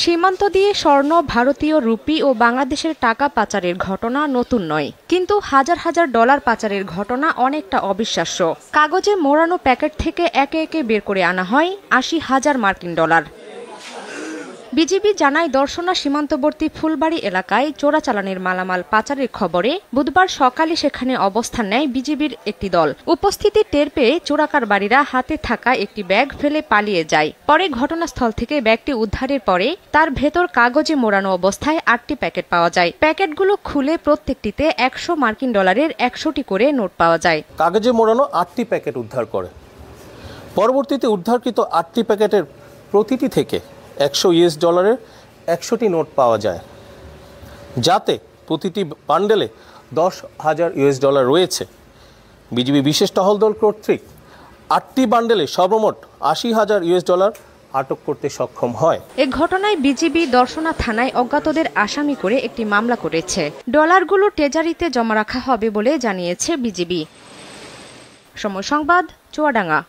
সীমান্ত দিয়ে স্বর্ণ, ভারতীয় রুপি ও বাংলাদেশের টাকা পাচারের ঘটনা নতুন নয়, কিন্তু হাজার হাজার ডলার পাচারের ঘটনা অনেকটা অবিশ্বাস্য। কাগজে মোড়ানো প্যাকেট থেকে একে একে বের করে আনা হয় ৮০,০০০ মার্কিন ডলার। বিজিবি জানায়, দর্শনা সীমান্তবর্তী ফুলবাড়ি এলাকায় চোরাচালানের মালামাল পাচারের খবরে বুধবার সকালে সেখানে অবস্থান নেয় বিজিবির একটি দল। উপস্থিতি টের পেয়ে চোরাকারবারীরা হাতে থাকা একটি ব্যাগ ফেলে পালিয়ে যায়। পরে ঘটনাস্থল থেকে ব্যাগটি উদ্ধারের পরে তার ভেতর কাগজে মোড়ানো অবস্থায় ৮টি প্যাকেট পাওয়া যায়। প্যাকেটগুলো খুলে প্রত্যেকটিতে ১০০ মার্কিন ডলারের ১০০টি করে নোট পাওয়া যায়। কাগজে মোড়ানো ৮টি প্যাকেট উদ্ধার করে। পরবর্তীতে উদ্ধারকৃত ৮টি প্যাকেটের প্রতিটি থেকে ১০০ ইউএস ডলারের ১০০টি নোট পাওয়া যায়, যাতে প্রতিটি বান্ডেলে ১০,০০০ ইউএস ডলার রয়েছে। বিজিবি বিশেষ টহল দল কর্তৃক ৮টি বান্ডেলে সর্বমোট ৮০,০০০ ইউএস ডলার আটক করতে সক্ষম হয়। এ ঘটনায় বিজিবি দর্শনা থানায় অজ্ঞাতদের আসামি করে একটি মামলা করেছে। ডলারগুলো ট্রেজারিতে জমা রাখা হবে বলে জানিয়েছে বিজিবি। সময় সংবাদ, চুয়াডাঙ্গা।